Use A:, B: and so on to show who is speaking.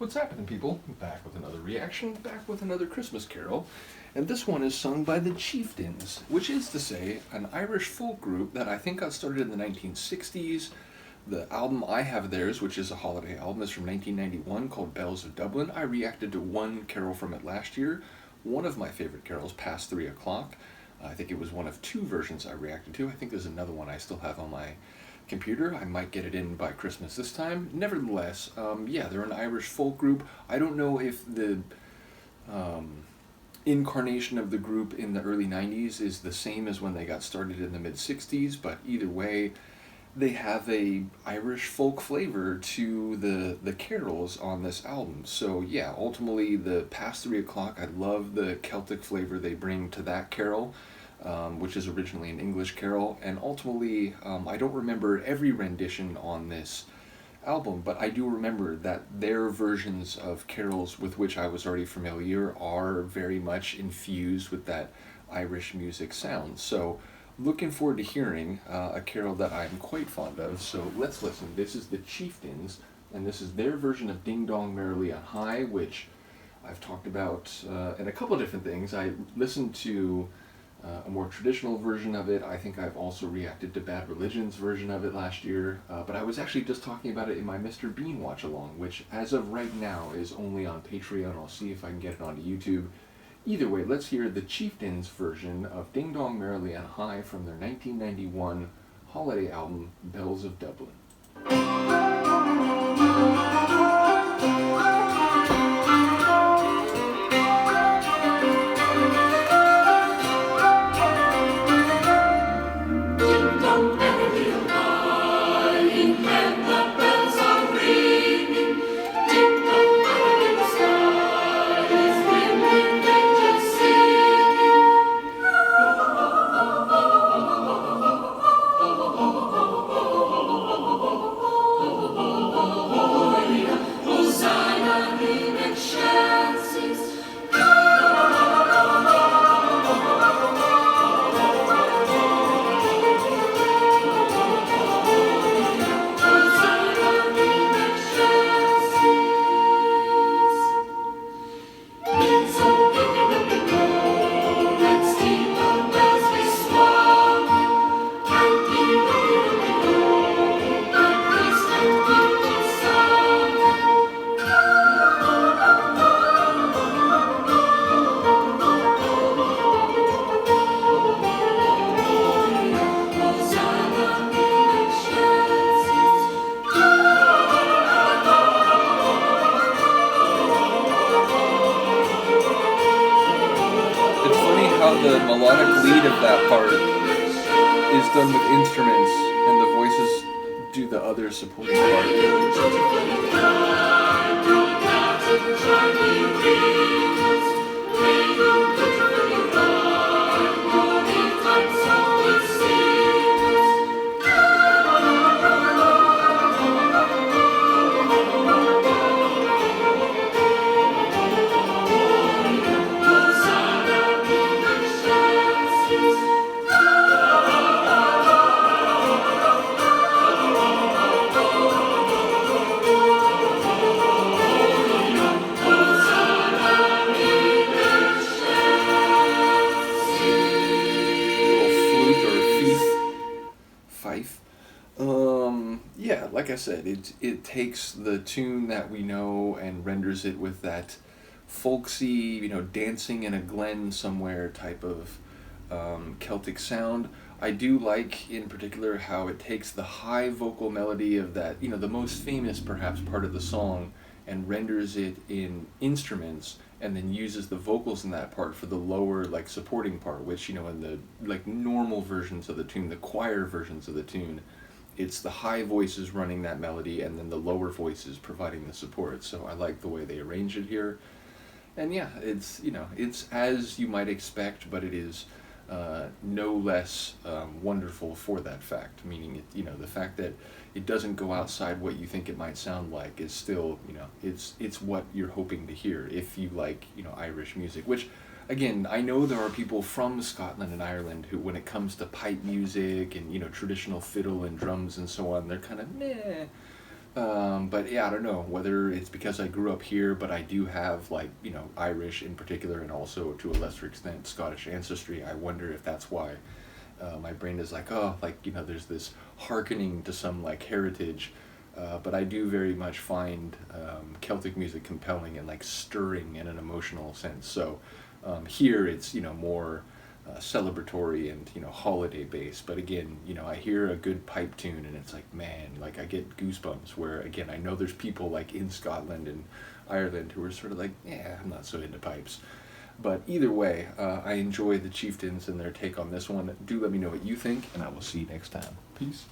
A: What's happening, people? Back with another reaction, back with another Christmas carol. And this one is sung by the Chieftains, which is to say, an Irish folk group that I think got started in the 1960s. The album I have theirs, which is a holiday album, is from 1991 called Bells of Dublin. I reacted to one carol from it last year. One of my favorite carols, Past 3 O'Clock. I think it was one of two versions I reacted to. I think there's another one I still have on my computer. I might get it in by Christmas this time. Nevertheless, yeah, they're an Irish folk group. I don't know if the incarnation of the group in the early 90s is the same as when they got started in the mid 60s, but either way, they have a Irish folk flavor to the carols on this album. So yeah, ultimately the Past 3 O'Clock, I love the Celtic flavor they bring to that carol, which is originally an English carol, and ultimately I don't remember every rendition on this album, but I do remember that their versions of carols with which I was already familiar are very much infused with that Irish music sound. So looking forward to hearing a carol that I'm quite fond of, so let's listen. This is the Chieftains, and this is their version of Ding Dong Merrily on High, which I've talked about in a couple of different things. I listened to a more traditional version of it. I think I've also reacted to Bad Religion's version of it last year, but I was actually just talking about it in my Mr. Bean watch-along, which as of right now is only on Patreon. I'll see if I can get it onto YouTube. Either way, let's hear the Chieftains version of Ding Dong Merrily on High from their 1991 holiday album, Bells of Dublin. The melodic lead of that part is done with instruments, and the voices do the other supporting part. Yeah, like I said, it takes the tune that we know and renders it with that folksy, dancing in a glen somewhere type of Celtic sound. I do like, in particular, how it takes the high vocal melody of that, the most famous, perhaps, part of the song, and renders it in instruments, and then uses the vocals in that part for the lower, supporting part, which, in the, normal versions of the tune, the choir versions of the tune, it's the high voices running that melody, and then the lower voices providing the support. So I like the way they arrange it here. And yeah, it's, it's as you might expect, but it is no less wonderful for that fact, meaning, the fact that it doesn't go outside what you think it might sound like is still, it's what you're hoping to hear if you like, Irish music, which, again, I know there are people from Scotland and Ireland who, when it comes to pipe music and, traditional fiddle and drums and so on, they're kind of meh. But yeah, I don't know whether it's because I grew up here, but I do have like, Irish in particular, and also to a lesser extent Scottish ancestry. I wonder if that's why my brain is like, oh, like, there's this hearkening to some like heritage. But I do very much find Celtic music compelling and like stirring in an emotional sense. So here it's, more celebratory and, holiday based. But again, I hear a good pipe tune and it's like, man, like I get goosebumps. Where again, I know there's people like in Scotland and Ireland who are sort of like, yeah, I'm not so into pipes. But either way, I enjoy the Chieftains and their take on this one. Do let me know what you think, and I will see you next time. Peace.